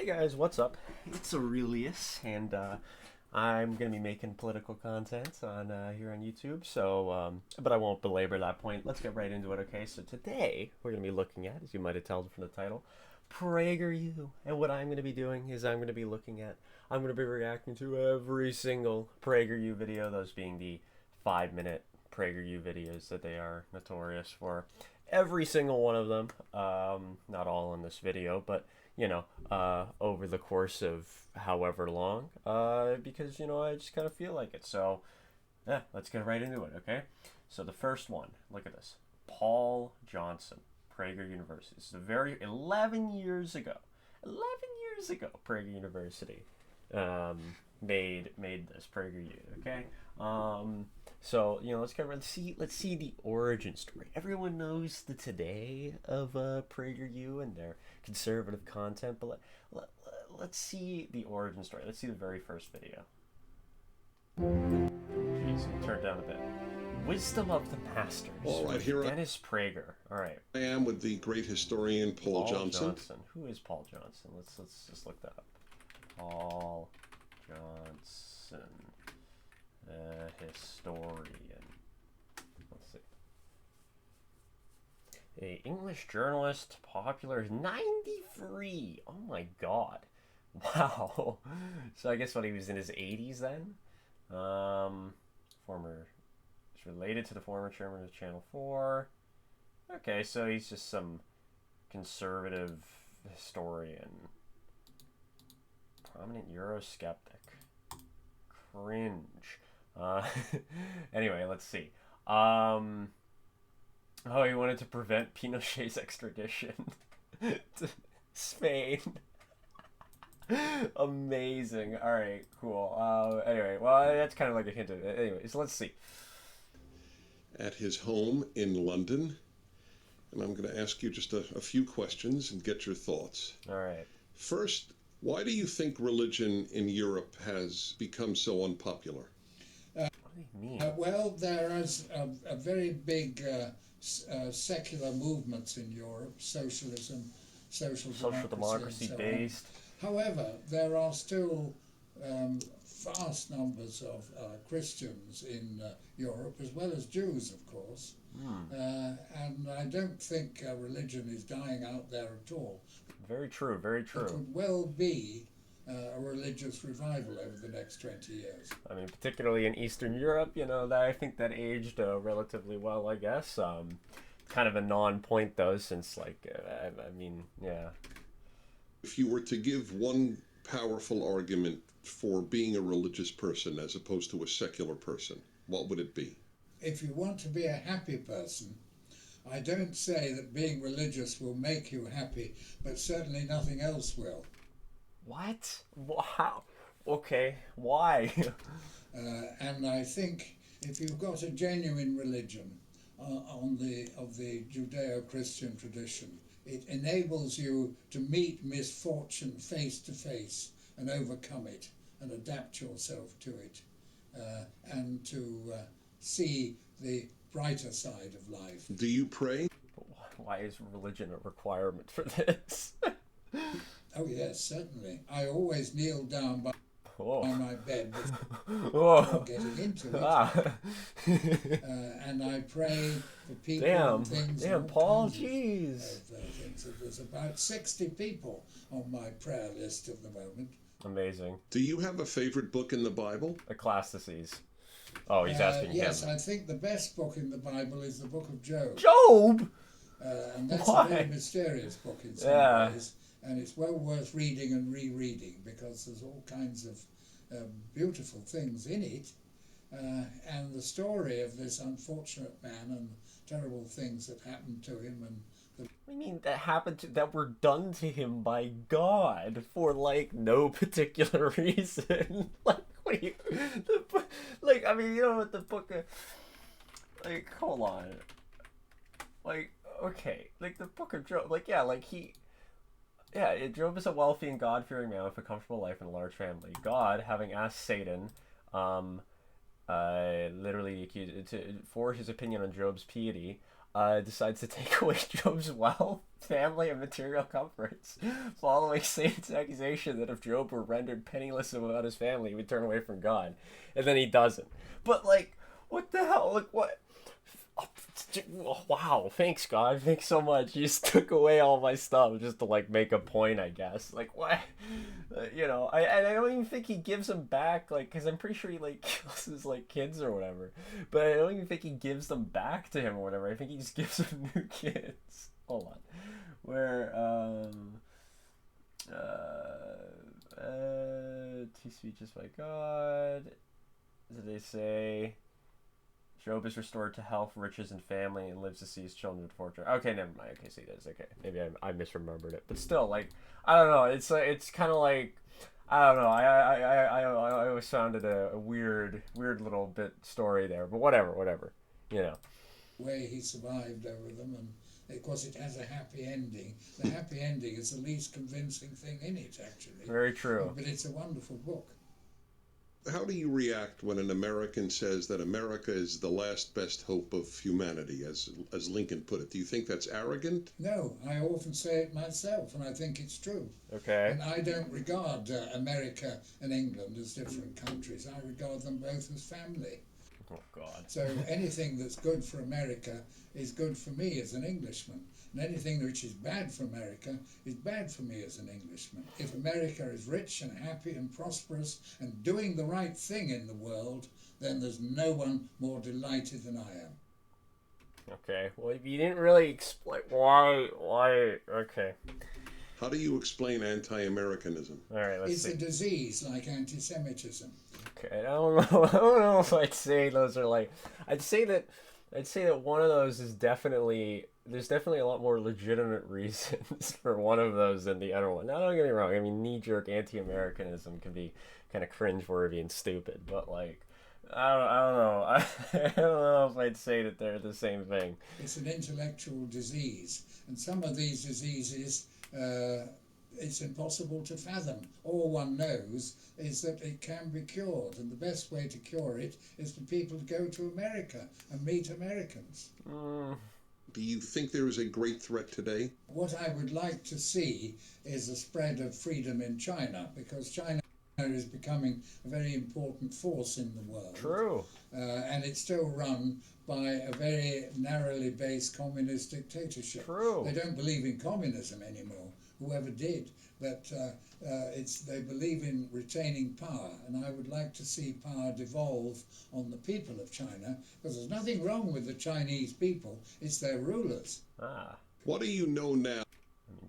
Hey guys, what's up? It's Aurelius, and I'm gonna be making political content on here on YouTube. But I won't belabor that point. Let's get right into it. Okay, so today we're gonna be looking at, as you might have told from the title, PragerU. And what I'm gonna be doing is I'm gonna be reacting to every single PragerU video. Those being the 5-minute PragerU videos that they are notorious for. Every single one of them. Not all in this video, but over the course of however long, because, I just kind of feel like it. So, yeah, let's get right into it, okay? So the first one, look at this. Paul Johnson, Prager University. This is a very, 11 years ago, Prager University made this PragerU, okay? Let's see the origin story. Everyone knows the today of PragerU and their conservative content, but let's see the origin story. Let's see the very first video. Jeez, turn it down a bit. Wisdom of the Masters. All right, here Dennis Prager. All right. I am with the great historian Paul Johnson. Who is Paul Johnson? Let's just look that up. Paul Johnson. Historian. Let's see. A English journalist, popular, 93. Oh my god. Wow. So I guess when he was in his 80s then? It's related to the former chairman of Channel 4. Okay, so he's just some conservative historian. Prominent Eurosceptic. Cringe. Anyway, let's see. He wanted to prevent Pinochet's extradition to Spain. Amazing. All right, cool. Anyway, well, that's kind of like a hint of it. Anyway, so let's see. At his home in London, and I'm going to ask you just a few questions and get your thoughts. All right. First, why do you think religion in Europe has become so unpopular? What do you mean? Well, there is a very big secular movements in Europe, socialism, social democracy and so based. on. However, there are still vast numbers of Christians in Europe, as well as Jews, of course. And I don't think religion is dying out there at all. Very true, very true. It could well be a religious revival over the next 20 years. I mean, particularly in Eastern Europe, I think that aged relatively well, I guess. Kind of a non-point, though, since, yeah. If you were to give one powerful argument for being a religious person as opposed to a secular person, what would it be? If you want to be a happy person, I don't say that being religious will make you happy, but certainly nothing else will. What? How? Okay, why? And I think if you've got a genuine religion of the Judeo-Christian tradition, it enables you to meet misfortune face to face and overcome it and adapt yourself to it and to see the brighter side of life. Do you pray? Why is religion a requirement for this? Oh yes, certainly. I always kneel down by my bed before getting into it. And I pray for people and things. Damn, Paul, jeez. There's about 60 people on my prayer list at the moment. Amazing. Do you have a favorite book in the Bible? Ecclesiastes. Oh, he's asking yes, him. I think the best book in the Bible is the book of Job. Job? And that's Why? a very mysterious book in some ways. And it's well worth reading and rereading because there's all kinds of beautiful things in it. And the story of this unfortunate man and terrible things that happened to him. What do you mean that were done to him by God for, no particular reason? What do you... what the book of... hold on. Okay. The book of Job, Job is a wealthy and God-fearing man with a comfortable life and a large family. God, having asked Satan, literally accused for his opinion on Job's piety, decides to take away Job's wealth, family, and material comforts, following Satan's accusation that if Job were rendered penniless and without his family, he would turn away from God. And then he doesn't. But, like, what the hell? Like, what? Wow, thanks, God. Thanks so much. You just took away all my stuff just to, like, make a point, I guess. Like, what? You know, I don't even think he gives them back, like, because I'm pretty sure he, like, kills his, like, kids or whatever. But I don't even think he gives them back to him or whatever. I think he just gives them new kids. Hold on. Where, two speeches by God. Did they say... Job is restored to health, riches, and family, and lives to see his children fortune. Okay, never mind. Okay, so he does. Okay, maybe I misremembered it, but still, like, I don't know. It's kind of like, I don't know. I always found it a weird little bit story there, but whatever. You know. Way he survived over them, and of course it has a happy ending. The happy ending is the least convincing thing in it, actually. Very true. But it's a wonderful book. How do you react when an American says that America is the last best hope of humanity, as Lincoln put it? Do you think that's arrogant? No, I often say it myself, and I think it's true. Okay. And I don't regard America and England as different countries. I regard them both as family. Oh, God. So anything that's good for America is good for me as an Englishman. And anything which is bad for America is bad for me as an Englishman. If America is rich and happy and prosperous and doing the right thing in the world, then there's no one more delighted than I am. Okay. Well, you didn't really explain why. Okay. How do you explain anti-Americanism? All right, let's see. It's a disease like anti-Semitism. Okay, I don't know if I'd say those are like. I'd say that one of those is definitely. There's definitely a lot more legitimate reasons for one of those than the other one. Now, don't get me wrong. I mean, knee-jerk anti-Americanism can be kind of cringe-worthy and stupid, but like, I don't know. I don't know if I'd say that they're the same thing. It's an intellectual disease, and some of these diseases, it's impossible to fathom. All one knows is that it can be cured, and the best way to cure it is for people to go to America and meet Americans. Do you think there is a great threat today? What I would like to see is a spread of freedom in China, because China is becoming a very important force in the world. True. And it's still run by a very narrowly based communist dictatorship. True. They don't believe in communism anymore, whoever did, but they believe in retaining power, and I would like to see power devolve on the people of China, because there's nothing wrong with the Chinese people, it's their rulers. What do you know now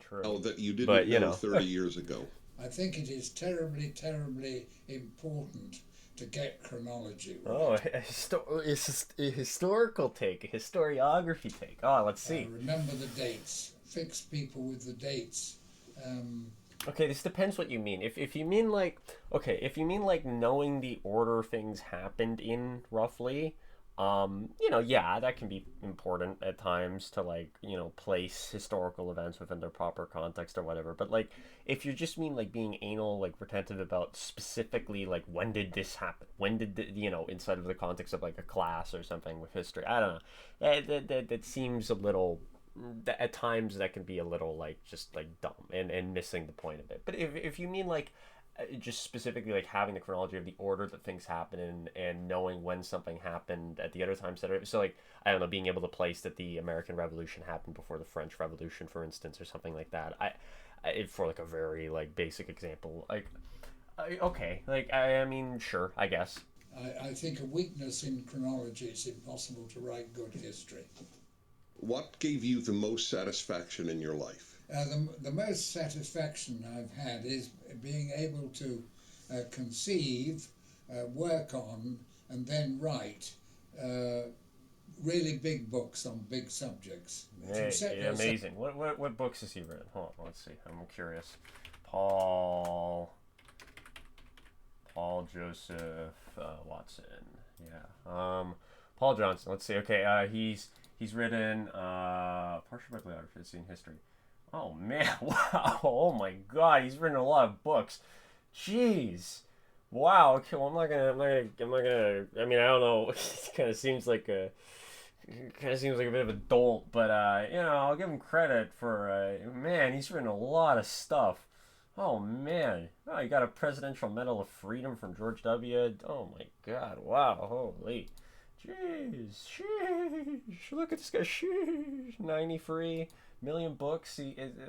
True. that you didn't know 30 years ago? I think it is terribly, terribly important to get chronology right. Oh, it's a historical take, a historiography take. Oh, let's see. Remember the dates. Fix people with the dates. Okay, this depends what you mean. If you mean like, okay, if you mean like knowing the order things happened in roughly, you know, yeah, that can be important at times to like, you know, place historical events within their proper context or whatever. But like, if you just mean like being anal, like retentive about specifically like when did this happen? When did you know, inside of the context of like a class or something with history, I don't know. That seems a little. At times that can be a little like just like dumb and missing the point of it. But if you mean like just specifically like having the chronology of the order that things happen in and knowing when something happened at the other times that are, so like I don't know, being able to place that the American Revolution happened before the French Revolution, for instance, or something like that. I for like a very like basic example, like okay, like I mean sure, I guess. I think a weakness in chronology, it's impossible to write good history. What gave you the most satisfaction in your life? The most satisfaction I've had is being able to conceive, work on, and then write really big books on big subjects. Yeah, amazing. What books has he written? Hold on, let's see. I'm curious. Paul Joseph Watson. Yeah. Paul Johnson. Let's see. Okay. He's written partial bibliography in history. Oh man, wow! Oh my God, he's written a lot of books. Jeez, wow. Okay, well I'm not gonna. I mean, I don't know. It kind of seems like kind of seems like a bit of a dolt, but you know, I'll give him credit for man, he's written a lot of stuff. Oh man, oh, he got a Presidential Medal of Freedom from George W. Oh my God, wow, holy, jeez, sheesh, look at this guy, sheesh, 93 million books.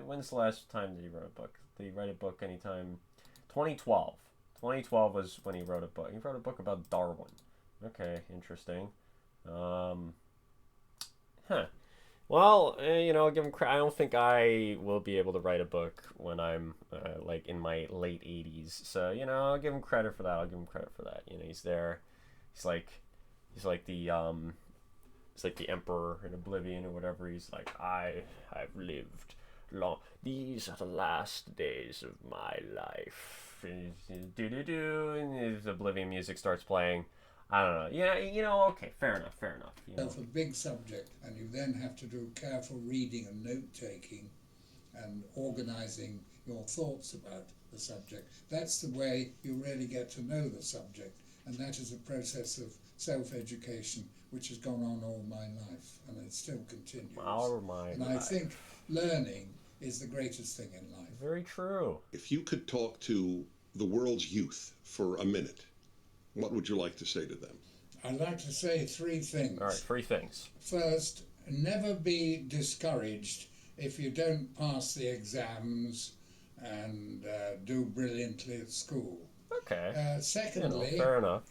When's the last time that he wrote a book? Did he write a book anytime? 2012. 2012 was when he wrote a book. He wrote a book about Darwin. Okay, interesting. Well, you know, I'll give him credit. I don't think I will be able to write a book when I'm like in my late 80s. So, you know, I'll give him credit for that. I'll give him credit for that. You know, he's there. He's like the emperor in Oblivion or whatever. He's like, I've lived long. These are the last days of my life. And his Oblivion music starts playing. I don't know. Yeah, you know, okay, fair enough. You know. It's a big subject, and you then have to do careful reading and note-taking and organising your thoughts about the subject. That's the way you really get to know the subject, and that is a process of self-education which has gone on all my life, and it still continues. All my and life. I think learning is the greatest thing in life. Very true. If you could talk to the world's youth for a minute, what would you like to say to them? I'd like to say three things. All right, three things. First, never be discouraged if you don't pass the exams and do brilliantly at school. Okay. Secondly, you know, fair enough.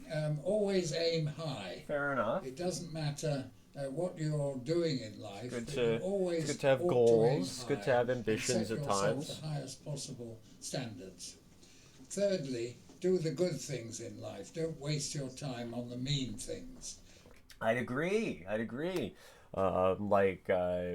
Always aim high. Fair enough. It doesn't matter what you're doing in life. It's good to have ought goals. To It's good to have ambitions at times. Set the highest possible standards. Thirdly, do the good things in life. Don't waste your time on the mean things. I'd agree.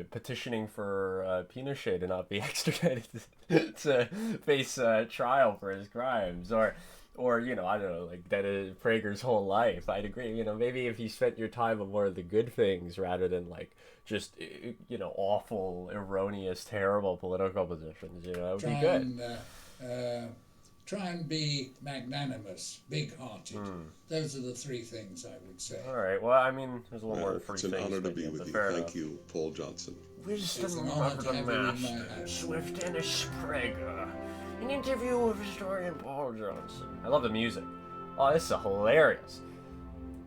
Petitioning for Pinochet to not be extradited to face trial for his crimes, or you know, I don't know, like that is Prager's whole life. I'd agree. You know, maybe if you spent your time on more of the good things rather than like just you know awful, erroneous, terrible political positions, you know, it would be good. Try and be magnanimous, big-hearted. Those are the three things I would say. All right. Well, I mean, there's a little more than three things. It's an honor to be with you. Thank you, Paul Johnson. Wisdom of the Masters with Dennis Prager. An interview with historian Paul Johnson. I love the music. Oh, this is hilarious.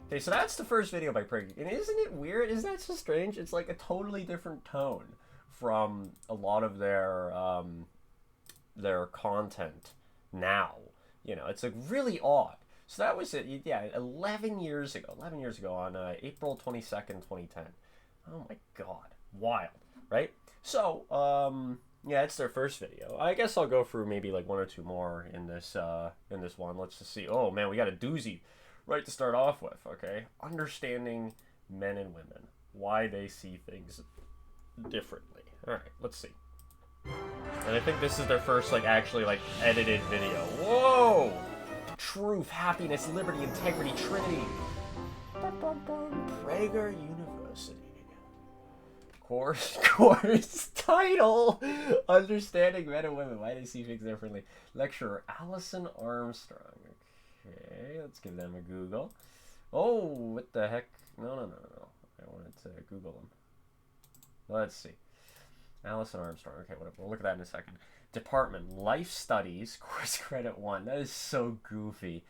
Okay, so that's the first video by Prager. And isn't it weird? Isn't that so strange? It's like a totally different tone from a lot of their content now. You know, it's like really odd. So that was it. Yeah, 11 years ago on April 22nd, 2010. Oh my God. Wild, right? So, yeah, it's their first video. I guess I'll go through maybe like one or two more in this one. Let's just see. Oh man, we got a doozy right to start off with, okay? Understanding men and women. Why they see things differently. All right, let's see. And I think this is their first, like, actually, like, edited video. Whoa! Truth, happiness, liberty, integrity, Trinity. Prager University. Course title. Understanding Men and Women. Why they see things differently. Lecturer Allison Armstrong. Okay, let's give them a Google. Oh, what the heck? No. I wanted to Google them. Let's see. Allison Armstrong. Okay, whatever. We'll look at that in a second. Department, Life Studies, Course Credit 1. That is so goofy.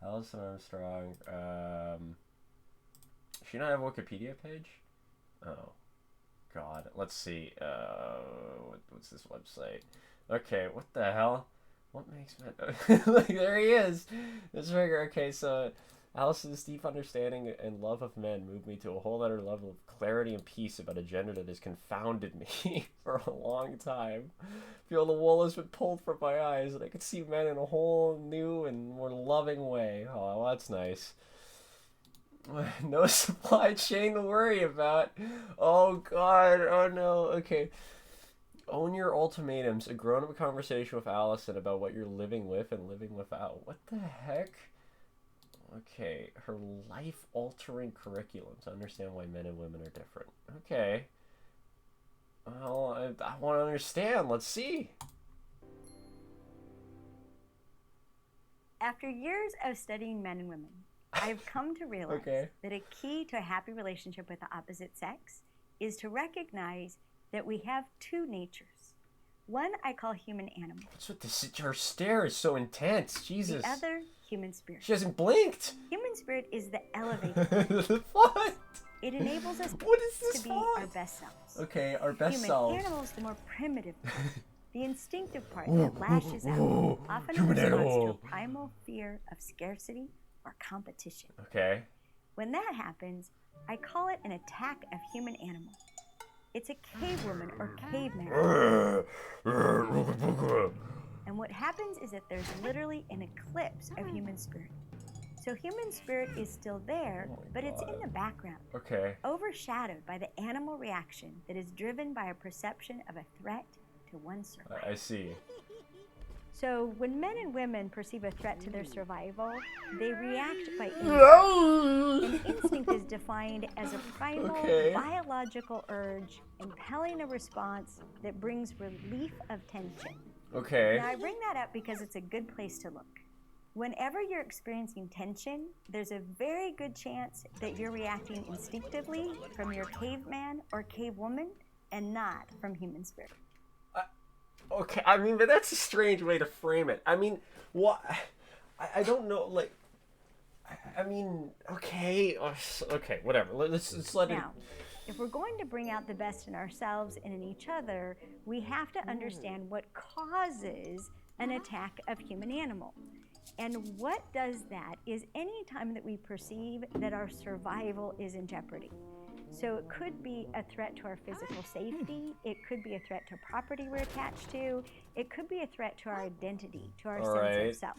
Allison Armstrong. She not have a Wikipedia page? Oh, God. Let's see. What's this website? Okay, what the hell? What makes men... Look, there he is. This figure. Okay, so... Allison's deep understanding and love of men moved me to a whole other level of clarity and peace about a gender that has confounded me for a long time. I feel the wool has been pulled from my eyes and I can see men in a whole new and more loving way. Oh, well, that's nice. No supply chain to worry about. Oh, God. Oh, no. Okay. Own your ultimatums. A grown-up conversation with Allison about what you're living with and living without. What the heck? Okay, her life-altering curriculum to understand why men and women are different. Okay. Well, I want to understand. Let's see. After years of studying men and women, I've come to realize Okay. that a key to a happy relationship with the opposite sex is to recognize that we have two natures. One I call human animal. What's with this? Her stare is so intense. Jesus. The other, human spirit. She hasn't blinked. Human spirit is the elevator. What? It enables us What is this to be font? our best selves. Okay, our best Human selves. animals, the more primitive part, the instinctive part that lashes out, often in Human response to animal. a primal fear of scarcity or competition. Okay. When that happens, I call it an attack of human animal. It's a cave woman or caveman. And what happens is that there's literally an eclipse of human spirit. So human spirit is still there, but it's in the background, Okay. overshadowed by the animal reaction that is driven by a perception of a threat to one's survival. I see. So when men and women perceive a threat to their survival, they react by instinct. An instinct is defined as a primal biological urge impelling a response that brings relief of tension. Okay. Now I bring that up because it's a good place to look. Whenever you're experiencing tension, there's a very good chance that you're reacting instinctively from your caveman or cavewoman and not from human spirit. Okay, I mean, but that's a strange way to frame it. I mean, what? I don't know, like, I mean, okay, okay, whatever. Let's let it... Now, if we're going to bring out the best in ourselves and in each other, we have to understand what causes an attack of human animal. And what does that is any time that we perceive that our survival is in jeopardy. So it could be a threat to our physical safety. It could be a threat to property we're attached to. It could be a threat to our identity, to our sense of self.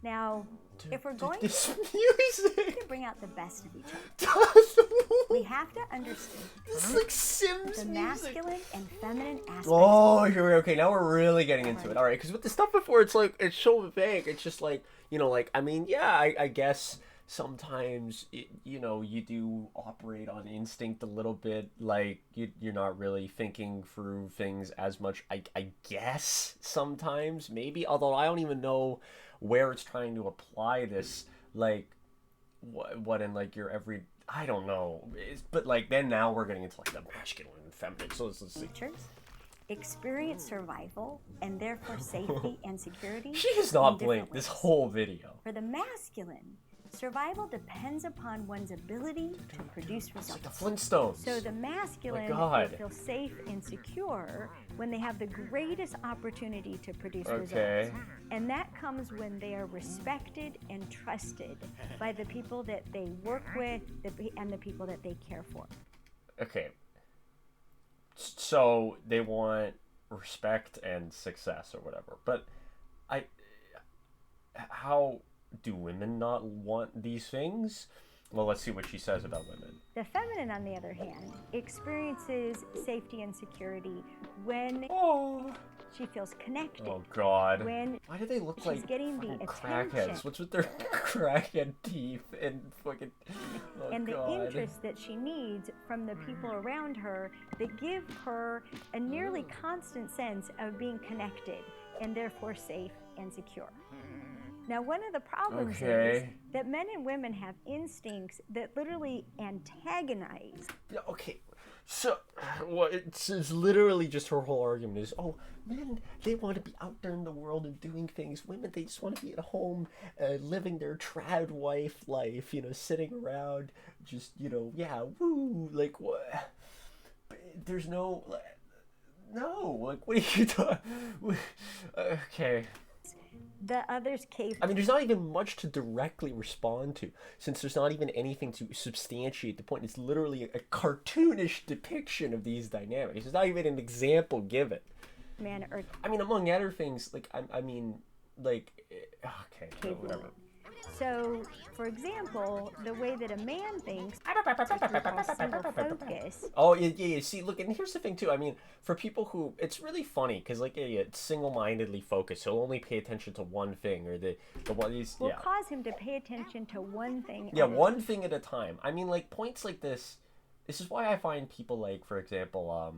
Now, if we're going this to music bring out the best of each other, we have to understand It's like Sims the music. masculine and feminine aspects. Oh, here we go. Okay, now we're really getting into it. All right, because with the stuff before, it's like, it's so vague. It's just like, you know, like, I mean, yeah, I guess sometimes, you know, you do operate on instinct a little bit. Like, you're not really thinking through things as much, I guess, sometimes, maybe. Although I don't even know where it's trying to apply this, like, what in, like, your every... I don't know. But, like, then now we're getting into, like, the masculine and feminine. So let's see. Creatures experience survival and therefore safety and security. She has not in different blinked this ways. whole video. For the masculine, survival depends upon one's ability to produce It's like results. the Flintstones. So the masculine God. will feel safe and secure when they have the greatest opportunity to produce Okay. results. And that comes when they are respected and trusted by the people that they work with and the people that they care for. Okay. So they want respect and success or whatever. But how do women not want these things? Well, let's see what she says about women. The feminine, on the other hand, experiences safety and security when Oh, she feels connected. oh God. When Why do they look she's like getting the fucking attention. crackheads? What's with their crackhead teeth and fucking... Oh, and the God. interest that she needs from the people around her that give her a nearly constant sense of being connected and therefore safe and secure. Now, one of the problems is Okay. that men and women have instincts that literally antagonize. Yeah, okay, so it's literally just her whole argument is, oh, men, they want to be out there in the world and doing things. Women, they just want to be at home, living their trad wife life, you know, sitting around, just, you know, yeah, woo, like, what? There's no, like, what are you doing? Okay. The other's cave. I mean, there's not even much to directly respond to, since there's not even anything to substantiate the point. It's literally a cartoonish depiction of these dynamics. There's not even an example given. Man or I mean, among other things, like, I mean, like, okay, cave whatever. woman. So, for example, the way that a man thinks, which we call single focus, Oh, yeah. See, look, and here's the thing, too. I mean, for people who... It's really funny, because, like, yeah, it's single-mindedly focused. He'll only pay attention to one thing, or the one he's... will Yeah. cause him to pay attention to one thing. Yeah, at a one thing at a time. I mean, like, points like this, this is why I find people like, for example,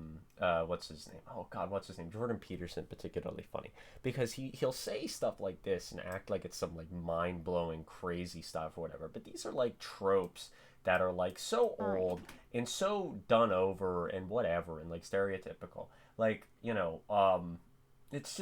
what's his name? Oh God, what's his name? Jordan Peterson particularly funny, because he'll say stuff like this and act like it's some like mind blowing crazy stuff or whatever. But these are like tropes that are like so old and so done over and whatever and like stereotypical. Like, it's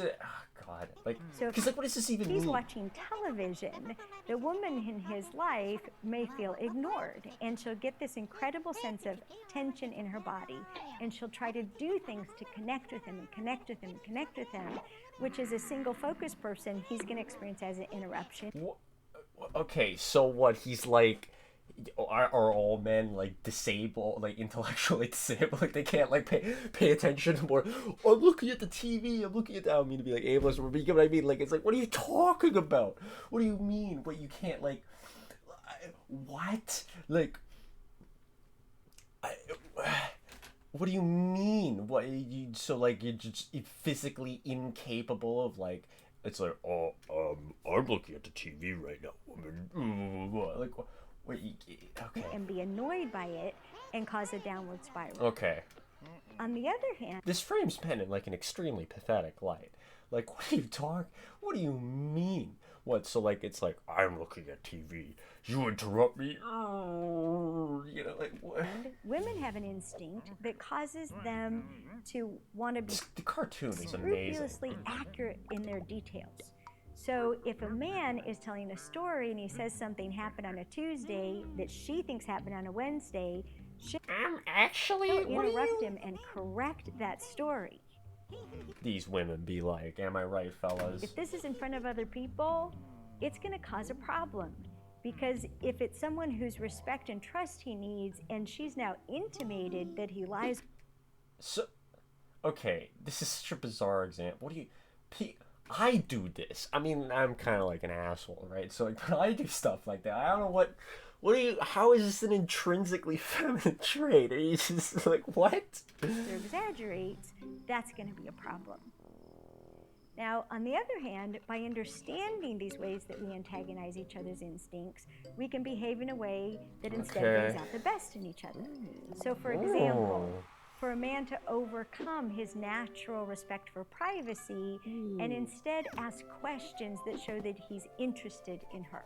God, like, So because like, what does this even he's mean? watching television, the woman in his life may feel ignored, and she'll get this incredible sense of tension in her body, and she'll try to do things to connect with him and connect with him and connect with him, which as a single focus person, he's going to experience as an interruption. Okay, so what? He's like, are all men like disabled, like intellectually disabled? Like they can't like pay attention more. Oh, I'm looking at the TV. I'm looking at that. I mean to be like ableist, but you get what I mean? Like it's like, what are you talking about? What do you mean? What you can't like? What? Like, what do you mean? What you so like you're just physically incapable of like? It's like, oh, I'm looking at the TV right now, woman. Like, what? Okay. And be annoyed by it and cause a downward spiral. Okay. On the other hand, This frames men in like an extremely pathetic light. Like, what are you talking? What do you mean? What? So like, it's like I'm looking at TV. You interrupt me. Like what? women have an instinct that causes them to want to be The cartoon is amazing. scrupulously accurate in their details. So if a man is telling a story and he says something happened on a Tuesday that she thinks happened on a Wednesday, she'll interrupt him and correct that story. These women be like, am I right, fellas? If this is in front of other people, it's going to cause a problem. Because if it's someone whose respect and trust he needs, and she's now intimated that he lies. So, okay, this is such a bizarre example. What do you... I do this. I mean, I'm kind of like an asshole, right? So, like, when I do stuff like that, I don't know what do you... How is this an intrinsically feminine trait? Are you just like, what? Or exaggerates, that's going to be a problem. Now, on the other hand, by understanding these ways that we antagonize each other's instincts, we can behave in a way that instead brings out the best in each other. So, for example, for a man to overcome his natural respect for privacy and instead ask questions that show that he's interested in her.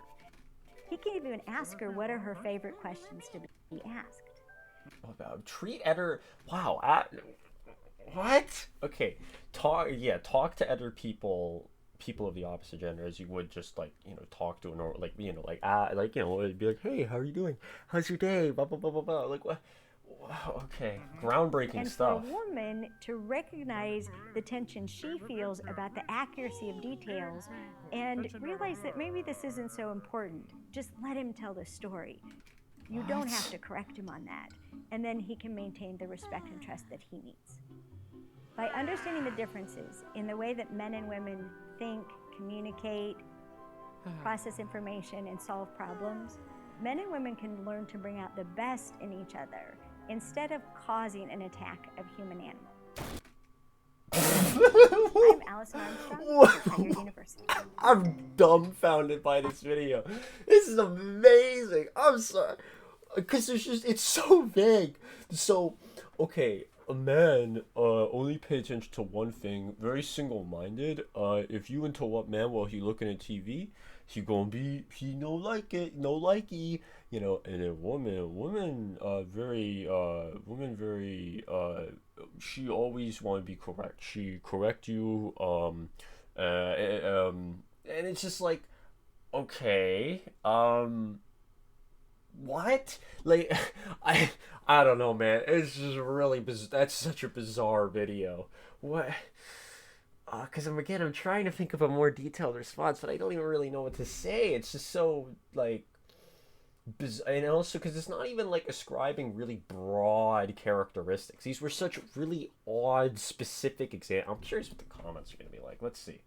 He can even ask her what are her favorite questions to be asked. Treat Eder... Wow. What? Okay. Talk to other people of the opposite gender as you would just like, talk to a normal, like, be like, hey, how are you doing? How's your day? Blah, blah, blah, blah, blah. Like, what? Okay. Groundbreaking and stuff. For a woman to recognize the tension she feels about the accuracy of details and realize that maybe this isn't so important. Just let him tell the story. You don't have to correct him on that. And then he can maintain the respect and trust that he needs. By understanding the differences in the way that men and women think, communicate, process information, and solve problems, men and women can learn to bring out the best in each other instead of causing an attack of human animals. I'm Allison Armstrong at Prager University. I'm dumbfounded by this video. This is amazing. I'm sorry. Because it's so vague. So, okay, a man only pay attention to one thing, very single-minded. If you interrupt man while he looking at TV, he no like it, no likey, and a woman very, she always want to be correct. She correct you, and it's just like, okay, what? Like, I don't know, man. It's just really that's such a bizarre video. What? Because I'm trying to think of a more detailed response, but I don't even really know what to say. It's just so, like, and also because it's not even, like, ascribing really broad characteristics. These were such really odd, specific examples. I'm curious what the comments are going to be like. Let's see.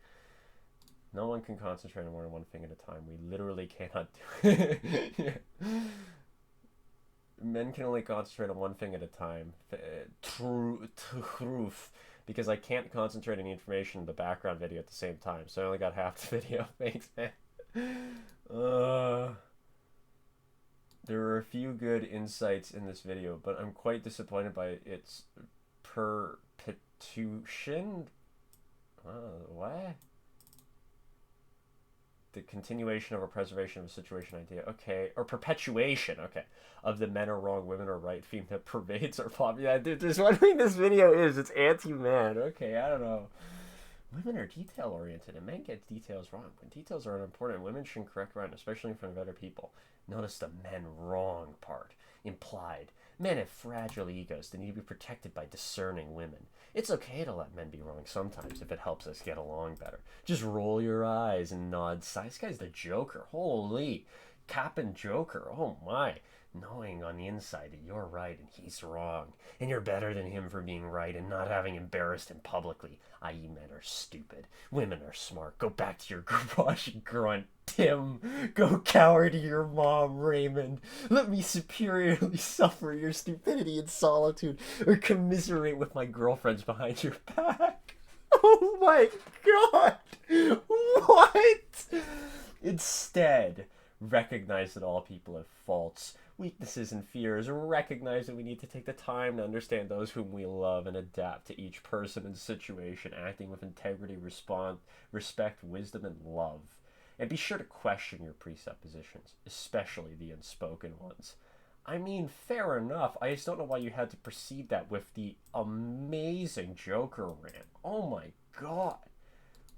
No one can concentrate on more than one thing at a time. We literally cannot do it. Yeah. Men can only concentrate on one thing at a time. Truth. Because I can't concentrate on the information in the background video at the same time. So I only got half the video. Thanks, man. There are a few good insights in this video, but I'm quite disappointed by its perpetuation. What? The continuation of a preservation of a situation idea. Okay. Or perpetuation. Okay. Of the men are wrong, women are right theme that pervades our pop. Yeah, dude, there's one thing this video is. It's anti-man. Okay, I don't know. Women are detail-oriented, and men get details wrong. When details are unimportant, women shouldn't correct right, especially in front of other people. Notice the men wrong part. Implied. Men have fragile egos that need to be protected by discerning women. It's okay to let men be wrong sometimes if it helps us get along better. Just roll your eyes and nod. This guy's the Joker. Holy. Captain Joker. Oh my. Knowing on the inside that you're right and he's wrong. And you're better than him for being right and not having embarrassed him publicly. I.e. men are stupid. Women are smart. Go back to your garage and grunt. Tim, go cower to your mom, Raymond. Let me superiorly suffer your stupidity and solitude, or commiserate with my girlfriends behind your back. Oh my god! What? Instead, recognize that all people have faults, weaknesses, and fears. Recognize that we need to take the time to understand those whom we love and adapt to each person and situation, acting with integrity, respect, wisdom, and love. And be sure to question your presuppositions, especially the unspoken ones. I mean, fair enough. I just don't know why you had to precede that with the amazing Joker rant. Oh my god.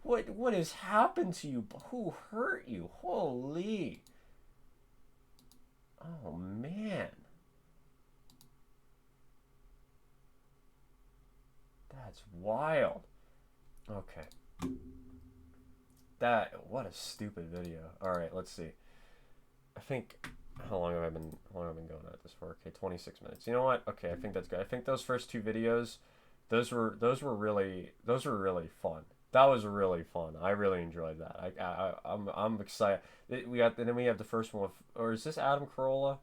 What has happened to you? Who hurt you? Holy. Oh man. That's wild. Okay. What a stupid video. Alright, let's see. I think, how long have I been going at this for? Okay, 26 minutes. You know what? Okay, I think that's good. I think those first two videos, those were really fun. That was really fun. I really enjoyed that. I'm excited. We have the first one with, or is this Adam Carolla?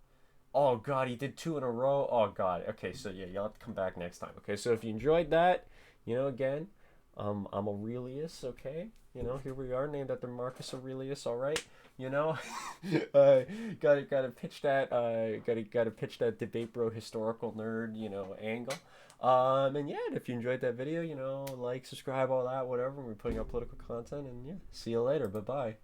Oh god, he did 2 in a row. Oh god. Okay, so yeah, you'll have to come back next time. Okay, so if you enjoyed that, again, I'm Aurelius, okay? Here we are, named after Marcus Aurelius, all right? Gotta pitch that, gotta pitch that debate bro historical nerd, angle. And yeah, if you enjoyed that video, like, subscribe, all that, whatever. We're putting out political content, and yeah, see you later. Bye-bye.